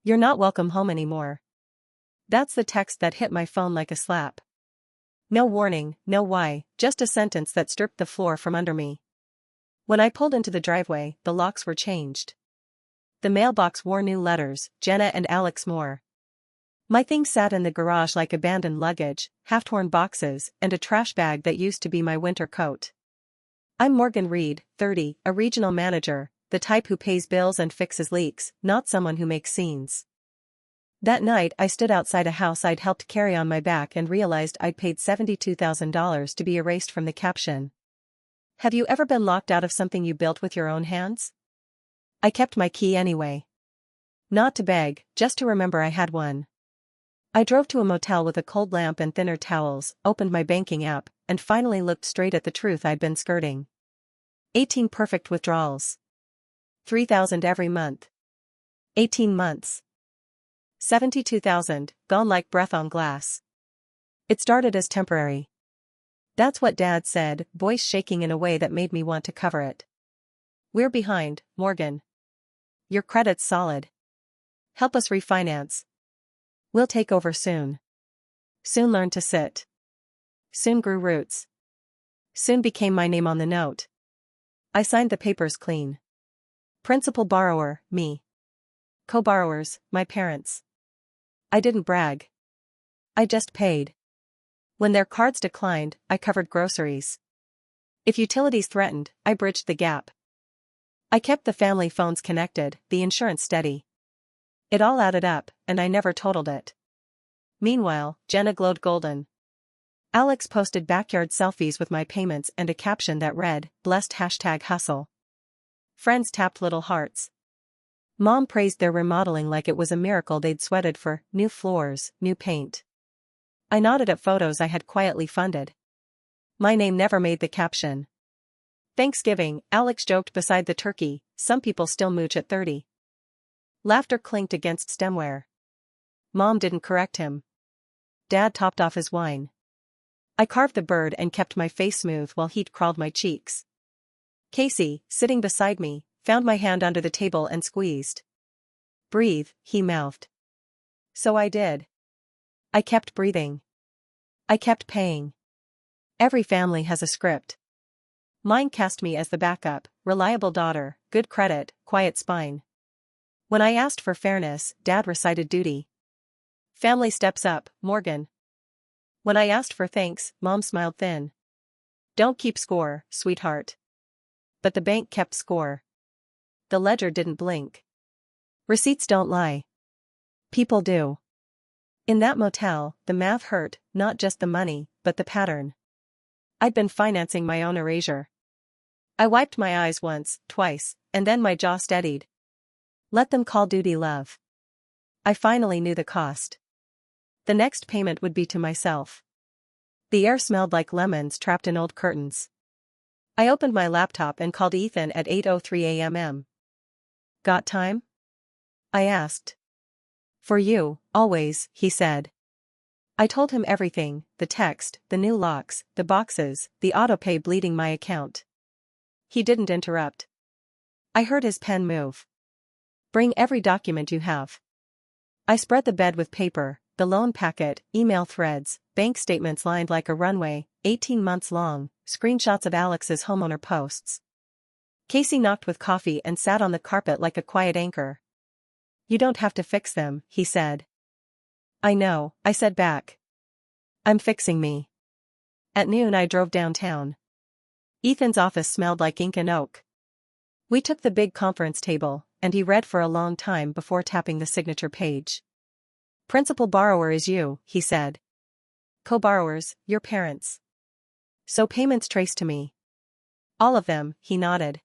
You're not welcome home anymore. That's the text that hit my phone like a slap. No warning, no why, just a sentence that stripped the floor from under me. When I pulled into the driveway, the locks were changed. The mailbox wore new letters, Jenna and Alex Moore. My things sat in the garage like abandoned luggage, half-torn boxes, and a trash bag that used to be my winter coat. I'm Morgan Reed, 30, a regional manager, the type who pays bills and fixes leaks, not someone who makes scenes. That night I stood outside a house I'd helped carry on my back and realized I'd paid $72,000 to be erased from the caption. Have you ever been locked out of something you built with your own hands? I kept my key anyway. Not to beg, just to remember I had one. I drove to a motel with a cold lamp and thinner towels, opened my banking app, and finally looked straight at the truth I'd been skirting. 18 perfect withdrawals. $3,000 every month. 18 months. 72,000, gone like breath on glass. It started as temporary. That's what Dad said, voice shaking in a way that made me want to cover it. We're behind, Morgan. Your credit's solid. Help us refinance. We'll take over soon. Soon learned to sit. Soon grew roots. Soon became my name on the note. I signed the papers clean. Principal borrower, me. Co-borrowers, my parents. I didn't brag. I just paid. When their cards declined, I covered groceries. If utilities threatened, I bridged the gap. I kept the family phones connected, the insurance steady. It all added up, and I never totaled it. Meanwhile, Jenna glowed golden. Alex posted backyard selfies with my payments and a caption that read, "Blessed #hustle." Friends tapped little hearts. Mom praised their remodeling like it was a miracle they'd sweated for, new floors, new paint. I nodded at photos I had quietly funded. My name never made the caption. Thanksgiving, Alex joked beside the turkey, some people still mooch at 30. Laughter clinked against stemware. Mom didn't correct him. Dad topped off his wine. I carved the bird and kept my face smooth while heat crawled my cheeks. Casey, sitting beside me, found my hand under the table and squeezed. Breathe, he mouthed. So I did. I kept breathing. I kept paying. Every family has a script. Mine cast me as the backup, reliable daughter, good credit, quiet spine. When I asked for fairness, Dad recited duty. Family steps up, Morgan. When I asked for thanks, Mom smiled thin. Don't keep score, sweetheart. But the bank kept score. The ledger didn't blink. Receipts don't lie. People do. In that motel, the math hurt, not just the money, but the pattern. I'd been financing my own erasure. I wiped my eyes once, twice, and then my jaw steadied. Let them call duty love. I finally knew the cost. The next payment would be to myself. The air smelled like lemons trapped in old curtains. I opened my laptop and called Ethan at 8:03 a.m. Got time? I asked. For you, always, he said. I told him everything, the text, the new locks, the boxes, the autopay bleeding my account. He didn't interrupt. I heard his pen move. Bring every document you have. I spread the bed with paper, the loan packet, email threads, bank statements lined like a runway, 18 months long, screenshots of Alex's homeowner posts. Casey knocked with coffee and sat on the carpet like a quiet anchor. You don't have to fix them, he said. I know, I said back. I'm fixing me. At noon I drove downtown. Ethan's office smelled like ink and oak. We took the big conference table, and he read for a long time before tapping the signature page. Principal borrower is you, he said. Co-borrowers, your parents. So payments traced to me. All of them, he nodded.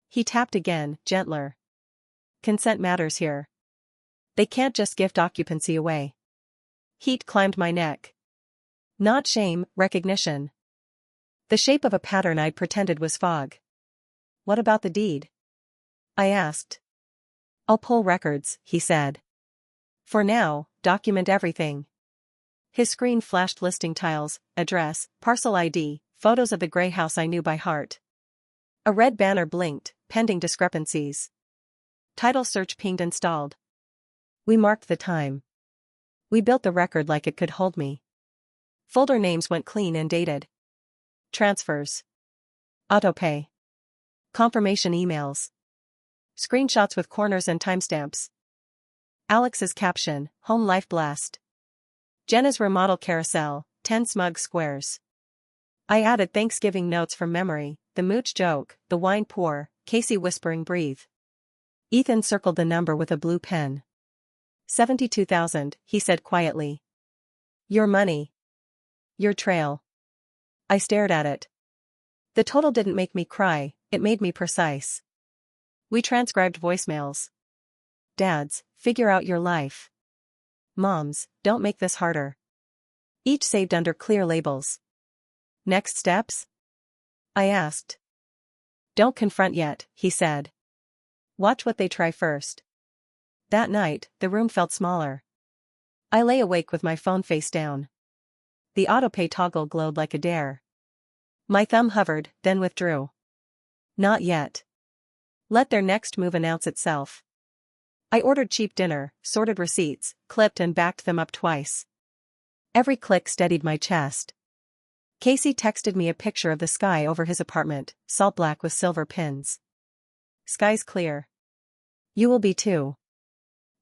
He tapped again, gentler. Consent matters here. They can't just gift occupancy away. Heat climbed my neck. Not shame, recognition. The shape of a pattern I'd pretended was fog. What about the deed? I asked. I'll pull records, he said. For now, document everything. His screen flashed listing tiles, address, parcel ID, photos of the gray house I knew by heart. A red banner blinked, pending discrepancies. Title search pinged installed. We marked the time. We built the record like it could hold me. Folder names went clean and dated. Transfers. Autopay. Confirmation emails. Screenshots with corners and timestamps. Alex's caption, Home Life Blast. Jenna's remodel carousel, 10 smug squares. I added Thanksgiving notes from memory, the mooch joke, the wine pour, Casey whispering breathe. Ethan circled the number with a blue pen. 72,000, he said quietly. Your money. Your trail. I stared at it. The total didn't make me cry, it made me precise. We transcribed voicemails. Dads, figure out your life. Moms, don't make this harder. Each saved under clear labels. Next steps? I asked. Don't confront yet, he said. Watch what they try first. That night, the room felt smaller. I lay awake with my phone face down. The autopay toggle glowed like a dare. My thumb hovered, then withdrew. Not yet. Let their next move announce itself. I ordered cheap dinner, sorted receipts, clipped and backed them up twice. Every click steadied my chest. Casey texted me a picture of the sky over his apartment, salt black with silver pins. Sky's clear. You will be too.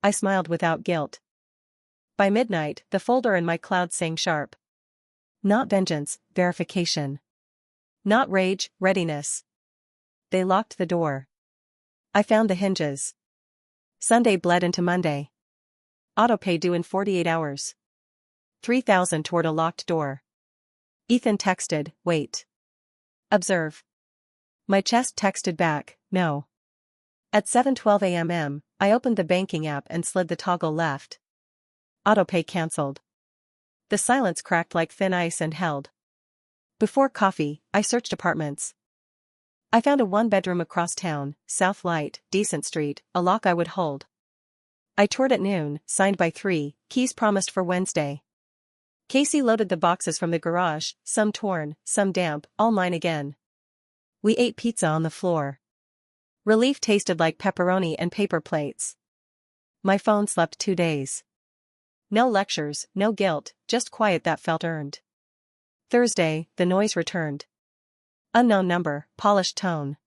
I smiled without guilt. By midnight, the folder in my cloud sang sharp. Not vengeance, verification. Not rage, readiness. They locked the door. I found the hinges. Sunday bled into Monday. Autopay due in 48 hours. 3,000 toward a locked door. Ethan texted, wait. Observe. My chest texted back, no. At 7:12 a.m., I opened the banking app and slid the toggle left. Autopay cancelled. The silence cracked like thin ice and held. Before coffee, I searched apartments. I found a one-bedroom across town, South Light, decent street, a lock I would hold. I toured at noon, signed by 3, keys promised for Wednesday. Casey loaded the boxes from the garage, some torn, some damp, all mine again. We ate pizza on the floor. Relief tasted like pepperoni and paper plates. My phone slept 2 days. No lectures, no guilt, just quiet that felt earned. Thursday, the noise returned. Unknown number, polished tone.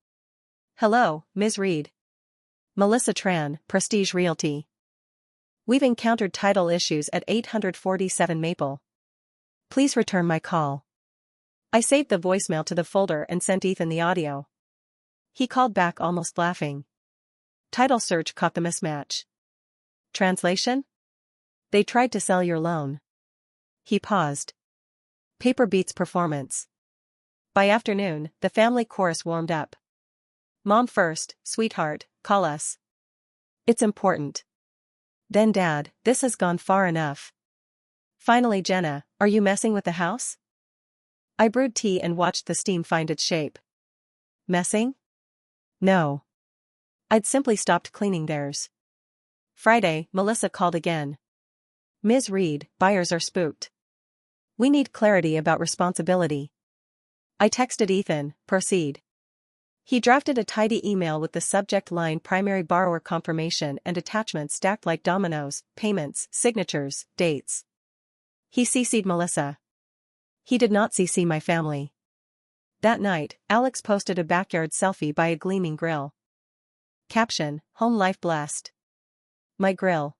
Hello, Ms. Reed. Melissa Tran, Prestige Realty. We've encountered title issues at 847 Maple. Please return my call. I saved the voicemail to the folder and sent Ethan the audio. He called back almost laughing. Title search caught the mismatch. Translation? They tried to sell your loan. He paused. Paper beats performance. By afternoon, the family chorus warmed up. Mom first, sweetheart, call us. It's important. Then Dad, this has gone far enough. Finally Jenna, are you messing with the house? I brewed tea and watched the steam find its shape. Messing? No. I'd simply stopped cleaning theirs. Friday, Melissa called again. Ms. Reed, buyers are spooked. We need clarity about responsibility. I texted Ethan, proceed. He drafted a tidy email with the subject line primary borrower confirmation and attachments stacked like dominoes, payments, signatures, dates. He CC'd Melissa. He did not CC my family. That night, Alex posted a backyard selfie by a gleaming grill. Caption, Home Life Blessed. My grill.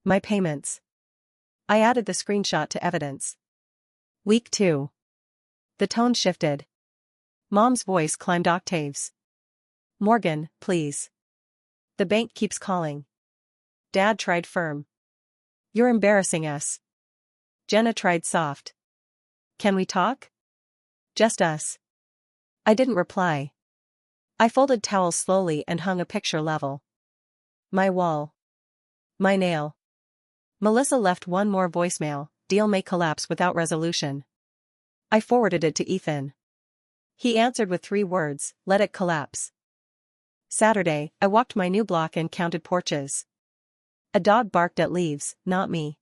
My payments. I added the screenshot to evidence. Week 2. The tone shifted. Mom's voice climbed octaves. Morgan, please. The bank keeps calling. Dad tried firm. You're embarrassing us. Jenna tried soft. Can we talk? Just us. I didn't reply. I folded towels slowly and hung a picture level. My wall. My nail. Melissa left one more voicemail, deal may collapse without resolution. I forwarded it to Ethan. He answered with 3 words, let it collapse. Saturday, I walked my new block and counted porches. A dog barked at leaves, not me.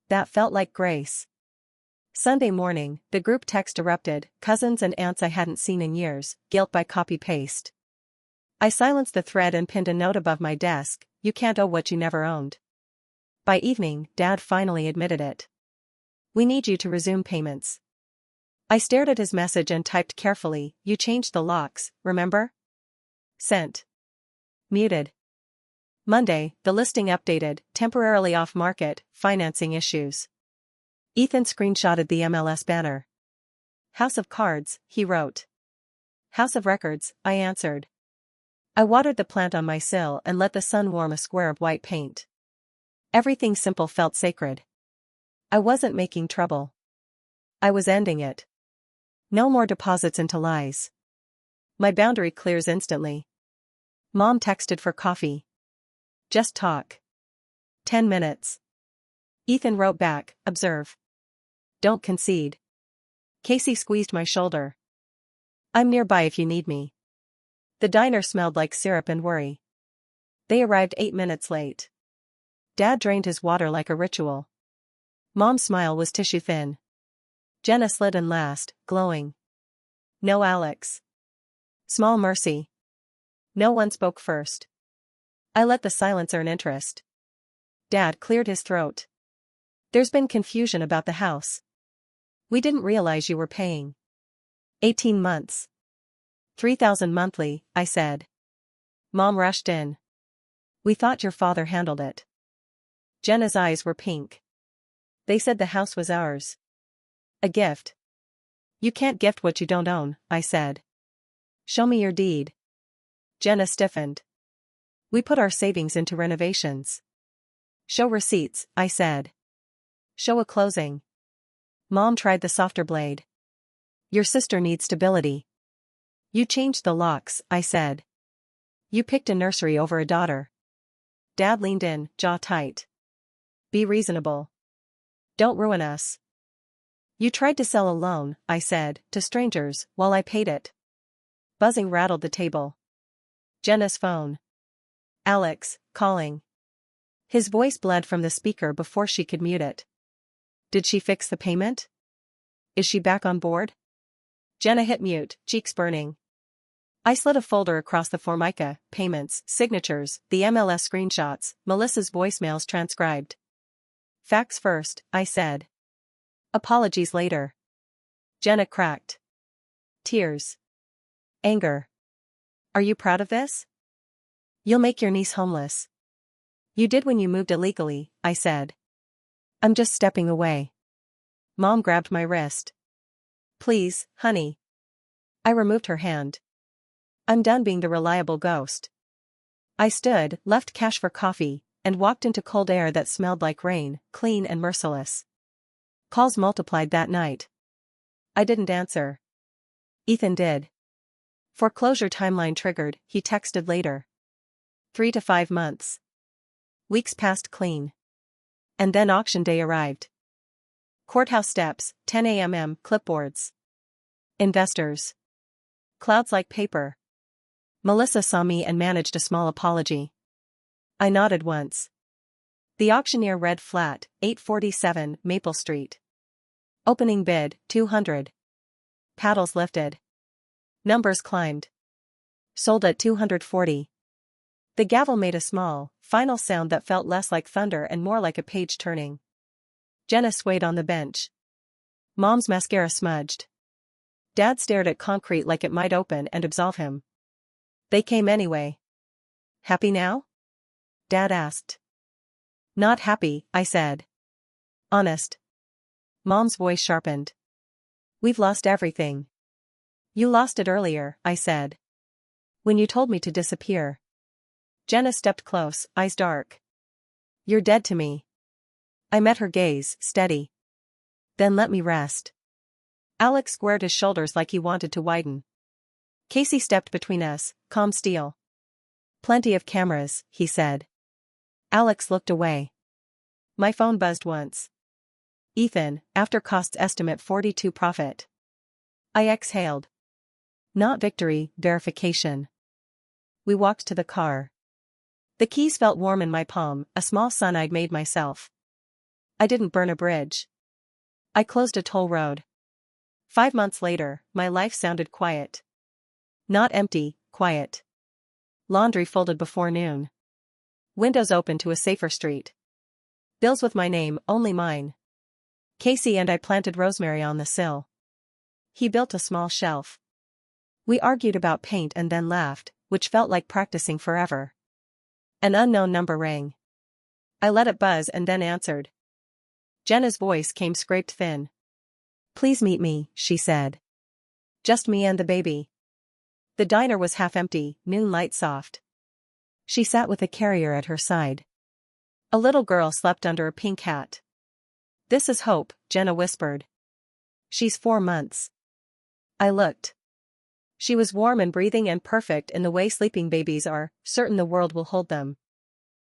That felt like grace. Sunday morning, the group text erupted, cousins and aunts I hadn't seen in years, guilt by copy-paste. I silenced the thread and pinned a note above my desk, you can't owe what you never owned. By evening, Dad finally admitted it. We need you to resume payments. I stared at his message and typed carefully, you changed the locks, remember? Sent. Muted. Monday, the listing updated, temporarily off market, financing issues. Ethan screenshotted the MLS banner. House of Cards, he wrote. House of Records, I answered. I watered the plant on my sill and let the sun warm a square of white paint. Everything simple felt sacred. I wasn't making trouble. I was ending it. No more deposits into lies. My boundary clears instantly. Mom texted for coffee. Just talk. 10 minutes. Ethan wrote back, observe. Don't concede. Casey squeezed my shoulder. I'm nearby if you need me. The diner smelled like syrup and worry. They arrived 8 minutes late. Dad drained his water like a ritual. Mom's smile was tissue thin. Jenna slid in last, glowing. No Alex. Small mercy. No one spoke first. I let the silence earn interest. Dad cleared his throat. There's been confusion about the house. We didn't realize you were paying. 18 months. 3,000 monthly, I said. Mom rushed in. We thought your father handled it. Jenna's eyes were pink. They said the house was ours. A gift. You can't gift what you don't own, I said. Show me your deed. Jenna stiffened. We put our savings into renovations. Show receipts, I said. Show a closing. Mom tried the softer blade. Your sister needs stability. You changed the locks, I said. You picked a nursery over a daughter. Dad leaned in, jaw tight. Be reasonable. Don't ruin us. You tried to sell a loan, I said, to strangers, while I paid it. Buzzing rattled the table. Jenna's phone. Alex, calling. His voice bled from the speaker before she could mute it. Did she fix the payment? Is she back on board? Jenna hit mute, cheeks burning. I slid a folder across the Formica, payments, signatures, the MLS screenshots, Melissa's voicemails transcribed. Facts first, I said. Apologies later. Jenna cracked. Tears. Anger. Are you proud of this? You'll make your niece homeless. You did when you moved illegally, I said. I'm just stepping away. Mom grabbed my wrist. Please, honey. I removed her hand. I'm done being the reliable ghost. I stood, left cash for coffee, and walked into cold air that smelled like rain, clean and merciless. Calls multiplied that night. I didn't answer. Ethan did. Foreclosure timeline triggered, he texted later. 3 to 5 months. Weeks passed clean. And then auction day arrived. Courthouse steps, 10 a.m. clipboards. Investors. Clouds like paper. Melissa saw me and managed a small apology. I nodded once. The auctioneer read flat, 847 Maple Street. Opening bid, 200. Paddles lifted. Numbers climbed. Sold at 240. The gavel made a small, final sound that felt less like thunder and more like a page turning. Jenna swayed on the bench. Mom's mascara smudged. Dad stared at concrete like it might open and absolve him. They came anyway. Happy now? Dad asked. Not happy, I said. Honest. Mom's voice sharpened. We've lost everything. You lost it earlier, I said. When you told me to disappear. Jenna stepped close, eyes dark. You're dead to me. I met her gaze, steady. Then let me rest. Alex squared his shoulders like he wanted to widen. Casey stepped between us, calm steel. Plenty of cameras, he said. Alex looked away. My phone buzzed once. Ethan, after costs estimate 42 profit. I exhaled. Not victory, verification. We walked to the car. The keys felt warm in my palm, a small sun I'd made myself. I didn't burn a bridge. I closed a toll road. 5 months later, my life sounded quiet. Not empty, quiet. Laundry folded before noon. Windows open to a safer street. Bills with my name, only mine. Casey and I planted rosemary on the sill. He built a small shelf. We argued about paint and then laughed, which felt like practicing forever. An unknown number rang. I let it buzz and then answered. Jenna's voice came scraped thin. Please meet me, she said. Just me and the baby. The diner was half empty, moonlight soft. She sat with a carrier at her side. A little girl slept under a pink hat. This is Hope, Jenna whispered. She's 4 months. I looked. She was warm and breathing and perfect in the way sleeping babies are, certain the world will hold them.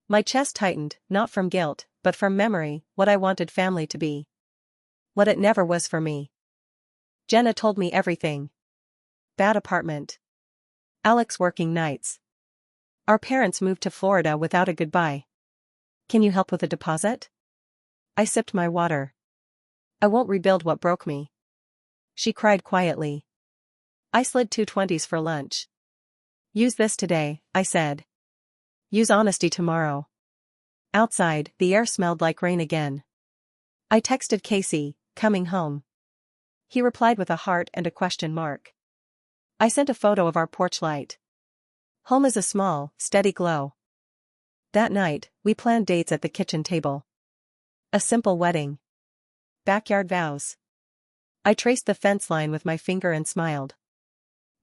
My chest tightened, not from guilt, but from memory, what I wanted family to be. What it never was for me. Jenna told me everything. Bad apartment. Alex working nights. Our parents moved to Florida without a goodbye. Can you help with a deposit? I sipped my water. I won't rebuild what broke me. She cried quietly. I slid 2 20s for lunch. Use this today, I said. Use honesty tomorrow. Outside, the air smelled like rain again. I texted Casey, coming home. He replied with a heart and a question mark. I sent a photo of our porch light. Home is a small, steady glow. That night, we planned dates at the kitchen table. A simple wedding. Backyard vows. I traced the fence line with my finger and smiled.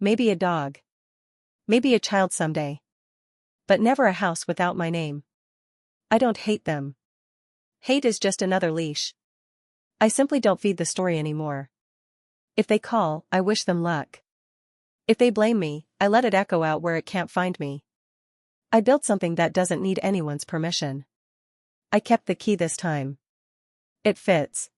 Maybe a dog. Maybe a child someday. But never a house without my name. I don't hate them. Hate is just another leash. I simply don't feed the story anymore. If they call, I wish them luck. If they blame me, I let it echo out where it can't find me. I built something that doesn't need anyone's permission. I kept the key this time. It fits.